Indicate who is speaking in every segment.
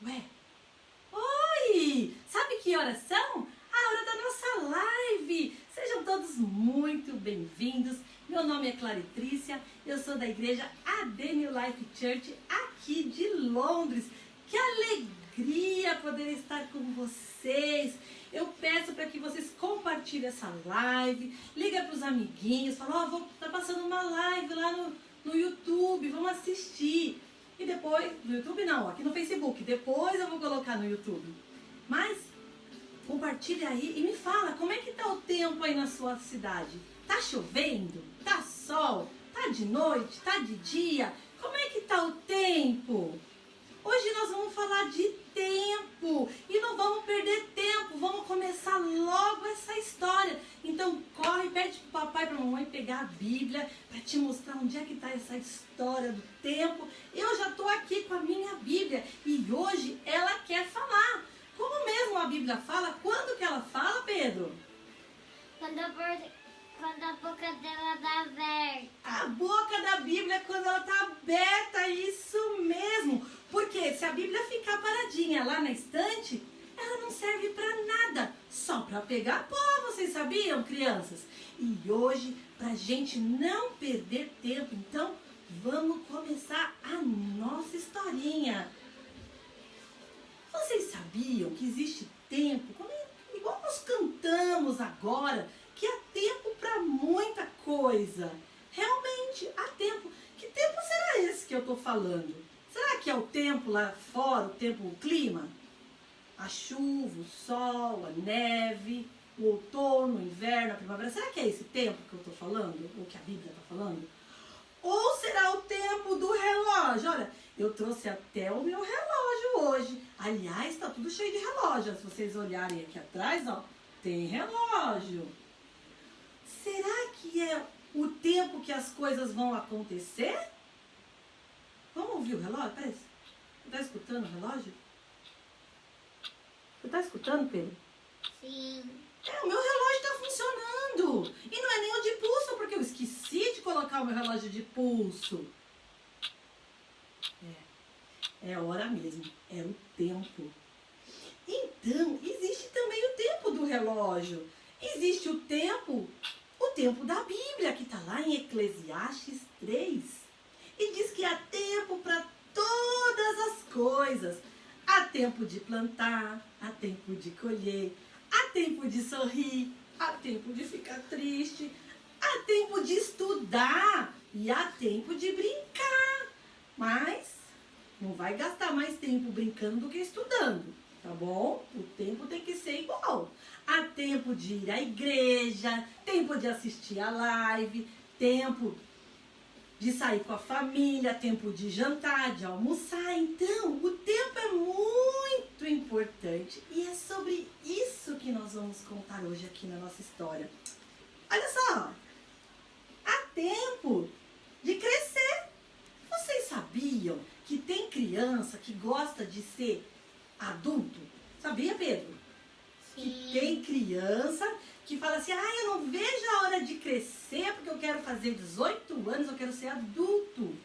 Speaker 1: Ué, oi! Sabe que horas são? A hora da nossa live! Sejam todos muito bem-vindos. Meu nome é Claritrícia, eu sou da igreja AD New Life Church aqui de Londres. Que alegria poder estar com vocês! Eu peço para que vocês compartilhem essa live, liga para os amiguinhos, fala, tá passando uma live lá no YouTube, vamos assistir. E depois, no YouTube não, aqui no Facebook, depois eu vou colocar no YouTube. Mas, compartilha aí e me fala, como é que tá o tempo aí na sua cidade? Tá chovendo? Tá sol? Tá de noite? Tá de dia? Como é que tá o tempo? Hoje nós vamos falar de tempo e não vamos perder tempo, vamos começar logo essa história. Então corre, pede pro papai e pra mamãe pegar a Bíblia para te mostrar onde é que está essa história do tempo. Eu já estou aqui com a minha Bíblia e hoje ela quer falar. Como mesmo a Bíblia fala? Quando que ela fala, Pedro?
Speaker 2: Quando a boca dela está aberta.
Speaker 1: A boca da Bíblia é quando ela está aberta, isso mesmo. Porque se a Bíblia ficar paradinha lá na estante, ela não serve para nada, só para pegar pó, vocês sabiam, crianças? E hoje, para a gente não perder tempo, então, vamos começar a nossa historinha. Vocês sabiam que existe tempo, igual nós cantamos agora, que há tempo para muita coisa? Realmente, há tempo. Que tempo será esse que eu estou falando? Será que é o tempo lá fora, o clima? A chuva, o sol, a neve, o outono, o inverno, a primavera. Será que é esse tempo que eu estou falando? Ou que a Bíblia está falando? Ou será o tempo do relógio? Olha, eu trouxe até o meu relógio hoje. Aliás, está tudo cheio de relógio. Se vocês olharem aqui atrás, ó, tem relógio. Será que é o tempo que as coisas vão acontecer? Vamos ouvir o relógio? Peraí. Você está escutando o relógio? Você está escutando, Pedro?
Speaker 2: Sim.
Speaker 1: O meu relógio está funcionando. E não é nem o de pulso, porque eu esqueci de colocar o meu relógio de pulso. É hora mesmo. É o tempo. Então, existe também o tempo do relógio. Existe o tempo da Bíblia, que está lá em Eclesiastes 3. E diz que há tempo para todas as coisas. Há tempo de plantar, há tempo de colher, há tempo de sorrir, há tempo de ficar triste, há tempo de estudar e há tempo de brincar. Mas não vai gastar mais tempo brincando do que estudando, tá bom? O tempo tem que ser igual. Há tempo de ir à igreja, tempo de assistir a live, tempo de sair com a família, tempo de jantar, de almoçar. Então, o tempo é muito importante e é sobre isso que nós vamos contar hoje aqui na nossa história. Olha só, há tempo de crescer. Vocês sabiam que tem criança que gosta de ser adulto? Sabia, Pedro?
Speaker 2: Sim.
Speaker 1: Que tem criança que fala assim, eu não vejo a hora de crescer porque eu quero fazer 18 anos, eu quero ser adulto.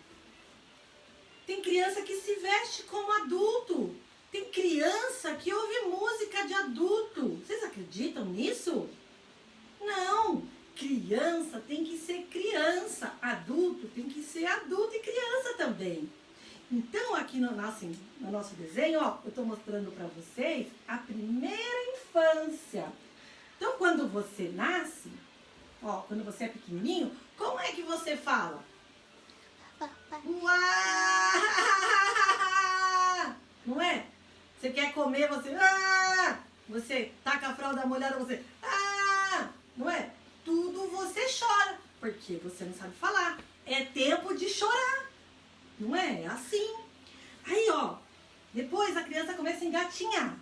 Speaker 1: Tem criança que se veste como adulto. Tem criança que ouve música de adulto. Vocês acreditam nisso? Não. Criança tem que ser criança. Adulto tem que ser adulto e criança também. Então, aqui no nosso desenho, ó, eu estou mostrando para vocês a primeira infância. Então, quando você nasce, ó, quando você é pequenininho, como é que você fala? Uá! Não é? Você quer comer, você... Você taca a fralda molhada, você... Não é? Tudo você chora, porque você não sabe falar. É tempo de chorar. Não é? É assim. Aí, ó, depois a criança começa a engatinhar.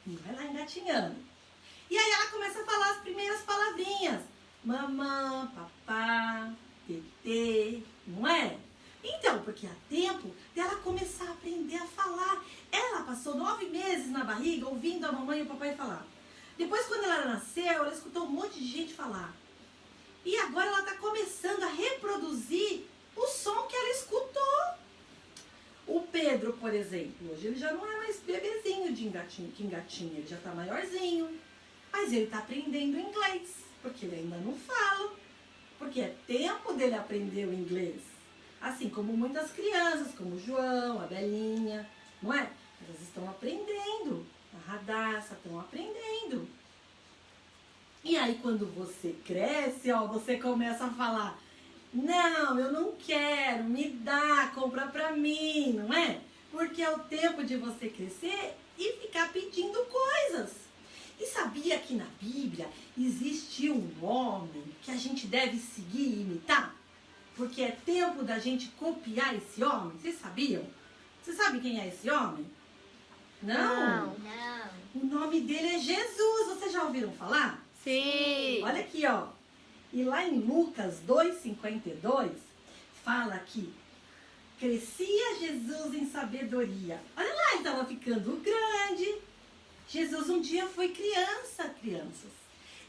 Speaker 1: E vai lá engatinhando. E aí ela começa a falar as primeiras palavrinhas. Mamã, papá, tetê, não é? Então, porque há tempo dela começar a aprender a falar. Ela passou 9 meses na barriga ouvindo a mamãe e o papai falar. Depois, quando ela nasceu, ela escutou um monte de gente falar. E agora ela está começando a reproduzir o som que ela escutou. O Pedro, por exemplo, hoje ele já não é mais bebezinho que engatinha, ele já está maiorzinho. Mas ele está aprendendo inglês, porque ele ainda não fala. Porque é tempo dele aprender o inglês. Assim como muitas crianças, como o João, a Belinha, não é? Elas estão aprendendo. A Radassa estão aprendendo. E aí quando você cresce, ó, você começa a falar: não, eu não quero, me dá, compra pra mim, não é? Porque é o tempo de você crescer e ficar pedindo coisas. E sabia que na Bíblia existe um homem que a gente deve seguir e imitar? Porque é tempo da gente copiar esse homem. Vocês sabiam? Você sabe quem é esse homem? Não?
Speaker 2: Não.
Speaker 1: O nome dele é Jesus. Vocês já ouviram falar?
Speaker 3: Sim.
Speaker 1: Olha aqui, ó. E lá em Lucas 2,52, fala que crescia Jesus em sabedoria. Olha lá, ele estava ficando grande. Jesus um dia foi criança, crianças.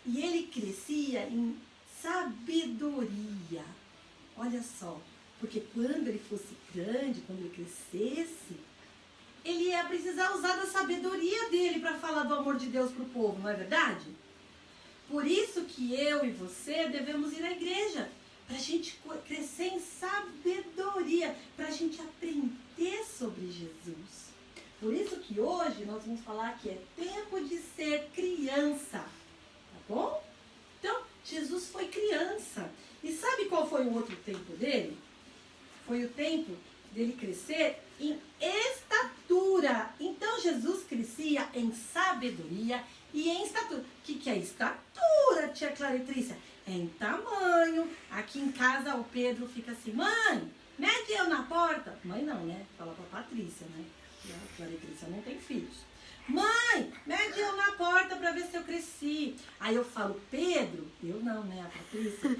Speaker 1: E ele crescia em sabedoria. Olha só, porque quando ele fosse grande, quando ele crescesse, ele ia precisar usar da sabedoria dele para falar do amor de Deus para o povo, não é verdade? Por isso que eu e você devemos ir à igreja, para a gente crescer em sabedoria, para a gente aprender sobre Jesus. Por isso que hoje nós vamos falar que é tempo de ser criança, tá bom? Então, Jesus foi criança. E sabe qual foi o outro tempo dele? Foi o tempo dele crescer em estatura. Então, Jesus crescia em sabedoria e em estatura. O que é estatura, tia Claretrícia? É em tamanho. Aqui em casa o Pedro fica assim: mãe, mede eu na porta. Mãe não, né? Fala pra Patrícia, né? A Claretrícia não tem filhos. Mãe, mede eu na porta pra ver se eu cresci. Aí eu falo: Pedro, eu não, né? A Patrícia.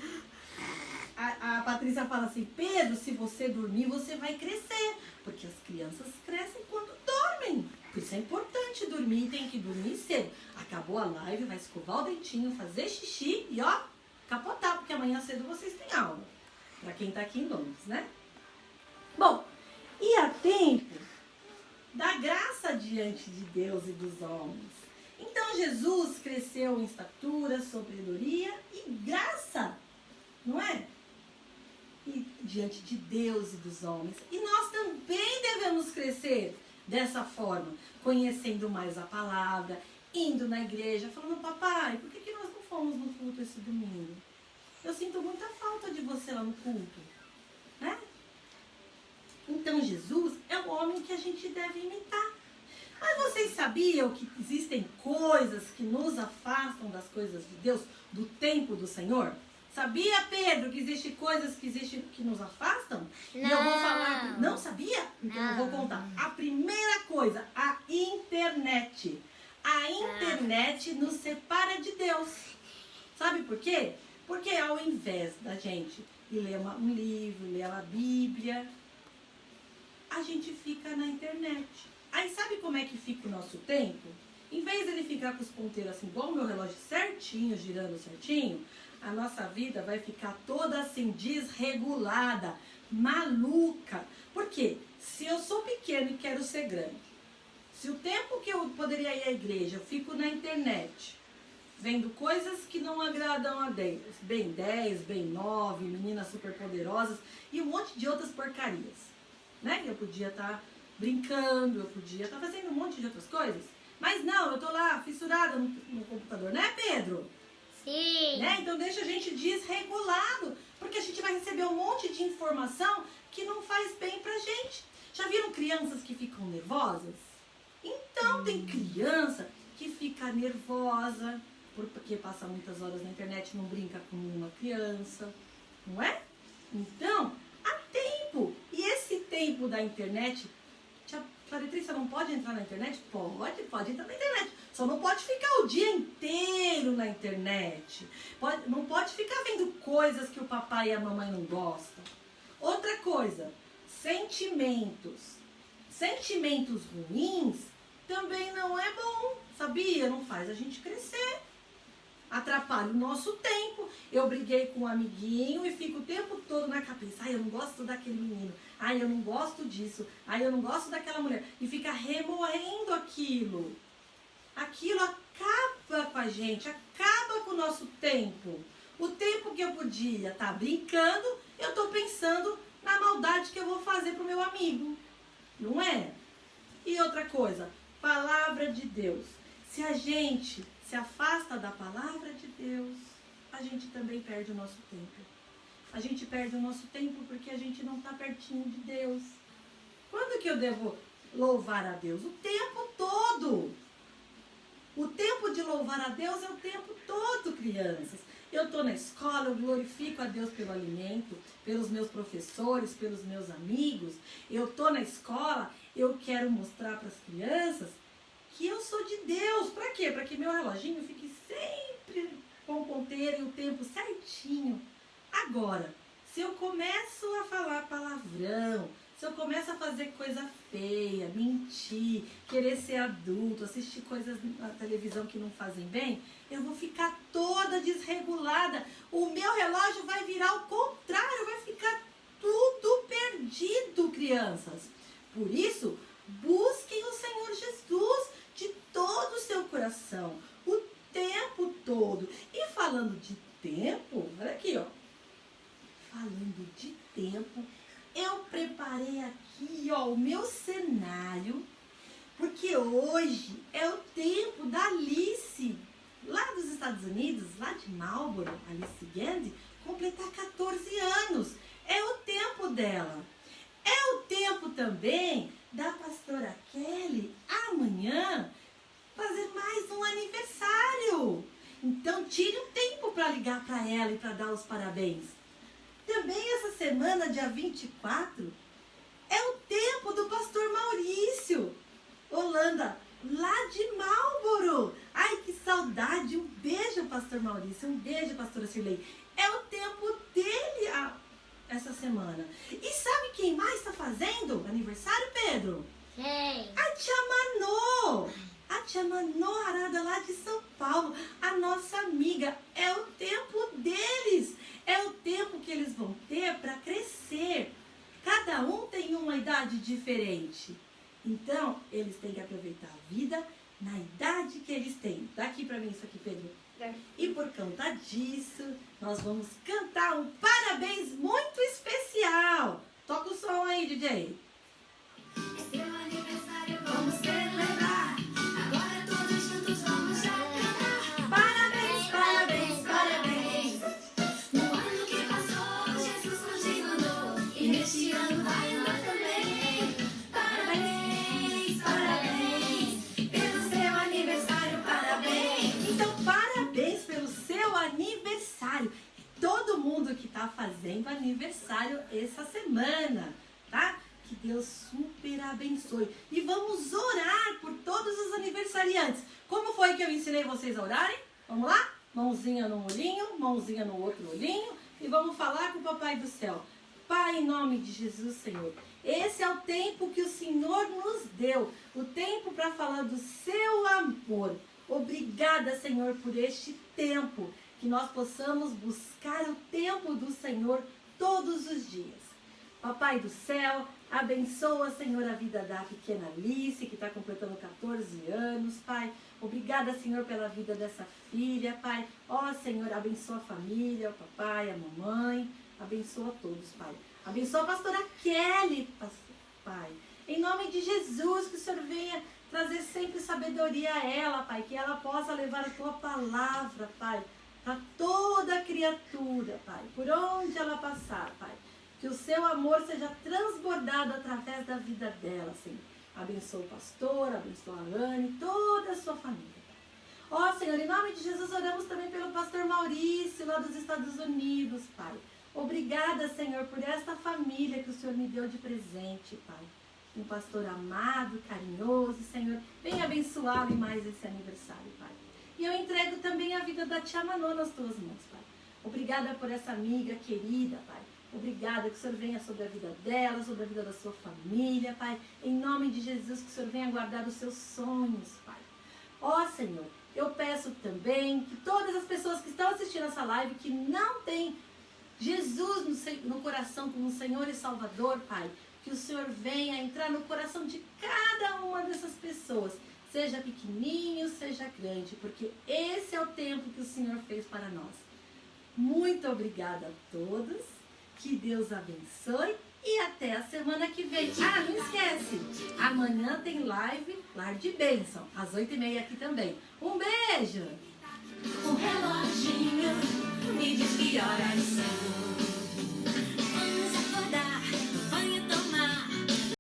Speaker 1: A Patrícia fala assim: Pedro, se você dormir, você vai crescer. Porque as crianças crescem quando dormem. Por isso é importante dormir, tem que dormir cedo. Acabou a live, vai escovar o dentinho, fazer xixi e ó, capotar, porque amanhã cedo vocês têm aula. Pra quem tá aqui em Londres, né? Bom, e a tempo da graça diante de Deus e dos homens. Então Jesus cresceu em estatura, sabedoria e graça, não é? E diante de Deus e dos homens. E nós também devemos crescer dessa forma, conhecendo mais a palavra, indo na igreja, falando: papai, por que nós não fomos no culto esse domingo? Eu sinto muita falta de você lá no culto, né? Então Jesus é o homem que a gente deve imitar. Mas vocês sabiam que existem coisas que nos afastam das coisas de Deus, do tempo do Senhor? Sabia, Pedro, que existem coisas que nos afastam?
Speaker 2: Não.
Speaker 1: E eu vou falar. Não sabia? Então eu vou contar. A primeira coisa, a internet. A internet nos separa de Deus. Sabe por quê? Porque ao invés da gente ir ler um livro, ler a Bíblia, a gente fica na internet. Aí sabe como é que fica o nosso tempo? Em vez dele ficar com os ponteiros assim, igual o meu relógio certinho, girando certinho, a nossa vida vai ficar toda assim, desregulada, maluca. Por quê? Se eu sou pequeno e quero ser grande, se o tempo que eu poderia ir à igreja, eu fico na internet, vendo coisas que não agradam a Deus, bem 10, bem 9, meninas super poderosas e um monte de outras porcarias, né? Eu podia estar brincando, eu podia estar fazendo um monte de outras coisas, mas não, eu tô lá fissurada no computador, né, Pedro?
Speaker 2: Sim.
Speaker 1: Né? Então deixa a gente desregulado, porque a gente vai receber um monte de informação que não faz bem pra gente. Já viram crianças que ficam nervosas? Então tem criança que fica nervosa porque passa muitas horas na internet e não brinca com uma criança, não é? Então, há tempo. E esse tempo da internet, tia Claretrícia, não pode entrar na internet? Pode entrar na internet. Só não pode ficar o dia inteiro na internet. Não pode ficar vendo coisas que o papai e a mamãe não gostam. Outra coisa, sentimentos. Sentimentos ruins também não é bom, sabia? Não faz a gente crescer. atrapalha o nosso tempo. Eu briguei com um amiguinho e fico o tempo todo na cabeça. Ai, eu não gosto daquele menino. Ai, eu não gosto disso. Ai, eu não gosto daquela mulher. E fica remoendo aquilo. Aquilo acaba com a gente, acaba com o nosso tempo. O tempo que eu podia estar brincando, eu estou pensando na maldade que eu vou fazer pro meu amigo. Não é? E outra coisa, palavra de Deus. Se a gente se afasta da palavra de Deus, a gente também perde o nosso tempo. A gente perde o nosso tempo porque a gente não está pertinho de Deus. Quando que eu devo louvar a Deus? O tempo todo. O tempo de louvar a Deus é o tempo todo, crianças. Eu estou na escola, eu glorifico a Deus pelo alimento, pelos meus professores, pelos meus amigos. Eu estou na escola, eu quero mostrar para as crianças que eu sou de Deus. Para quê? Para que meu reloginho fique sempre com o ponteiro e o tempo certinho. Agora, se eu começo a falar palavrão, se eu começo a fazer coisa feia, mentir, querer ser adulto, assistir coisas na televisão que não fazem bem, eu vou ficar toda desregulada. O meu relógio vai virar o contrário, vai ficar tudo perdido, crianças. Por isso, busquem o Senhor Jesus de todo o seu coração, o tempo todo. E falando de tempo, olha aqui, ó. Falando de tempo, eu preparei aqui, ó, o meu cenário, porque hoje é o tempo da Alice, lá dos Estados Unidos, lá de Marlboro, Alice Gandhi, completar 14 anos. É o tempo dela. É o tempo também da pastora Kelly, amanhã, fazer mais um aniversário. Então, tire um tempo para ligar para ela e para dar os parabéns. Também essa semana, dia 24, é o tempo do pastor Maurício, Holanda, lá de Marlboro. Ai, que saudade. Um beijo, pastor Maurício. Um beijo, pastora Cirlei. É o tempo dele essa semana. E sabe quem mais está fazendo aniversário, Pedro?
Speaker 2: Quem?
Speaker 1: A tia Manô. A tia Manô Arada, lá de São Paulo. A nossa amiga. É o tempo deles. É o tempo que eles vão ter para crescer. Cada um tem uma idade diferente. Então, eles têm que aproveitar a vida na idade que eles têm. Dá aqui para mim isso aqui, Pedro. E por conta disso, nós vamos cantar um parabéns muito especial. Toca o som aí, DJ.
Speaker 3: É seu aniversário, vamos celebrar. Agora todos juntos vamos já cantar. Parabéns, parabéns, parabéns. No ano que passou, Jesus nos mandou. E neste ano vai andar também. Parabéns, parabéns. Pelo seu aniversário, parabéns.
Speaker 1: Então, parabéns pelo seu aniversário. Todo mundo que está fazendo aniversário essa semana, tá? Que Deus super abençoe. E vamos orar por todos os aniversariantes. Como foi que eu ensinei vocês a orarem? Vamos lá? Mãozinha num olhinho, mãozinha no outro olhinho. E vamos falar com o Papai do Céu. Pai, em nome de Jesus, Senhor. Esse é o tempo que o Senhor nos deu. O tempo para falar do seu amor. Obrigada, Senhor, por este tempo. Que nós possamos buscar o tempo do Senhor todos os dias. Papai do Céu, abençoa, Senhor, a vida da pequena Alice, que está completando 14 anos, Pai. Obrigada, Senhor, pela vida dessa filha, Pai. Ó, Senhor, abençoa a família, o papai, a mamãe. Abençoa todos, Pai. Abençoa a pastora Kelly, Pai. Em nome de Jesus, que o Senhor venha trazer sempre sabedoria a ela, Pai. Que ela possa levar a Tua palavra, Pai, para toda criatura, Pai. Por onde ela passar, Pai. Que o seu amor seja transbordado através da vida dela, Senhor. Abençoa o pastor, abençoa a Anne, toda a sua família. Ó, Senhor, em nome de Jesus, oramos também pelo pastor Maurício, lá dos Estados Unidos, Pai. Obrigada, Senhor, por esta família que o Senhor me deu de presente, Pai. Um pastor amado, carinhoso, Senhor. Venha abençoá-lo em mais esse aniversário, Pai. E eu entrego também a vida da tia Manô nas tuas mãos, Pai. Obrigada por essa amiga querida, Pai. Obrigada que o Senhor venha sobre a vida dela, sobre a vida da sua família, Pai. Em nome de Jesus, que o Senhor venha guardar os seus sonhos, Pai. Ó, Senhor, Eu peço também que todas as pessoas que estão assistindo essa live, que não têm Jesus no coração como Senhor e Salvador, Pai, que o Senhor venha entrar no coração de cada uma dessas pessoas, seja pequenininho, seja grande, porque esse é o tempo que o Senhor fez para nós. Muito obrigada a todos, que Deus abençoe e até a semana que vem. Ah, não esquece, amanhã tem live Lar de Bênção, às 8h30 aqui também. Um beijo!
Speaker 3: O reloginho me diz que horas são.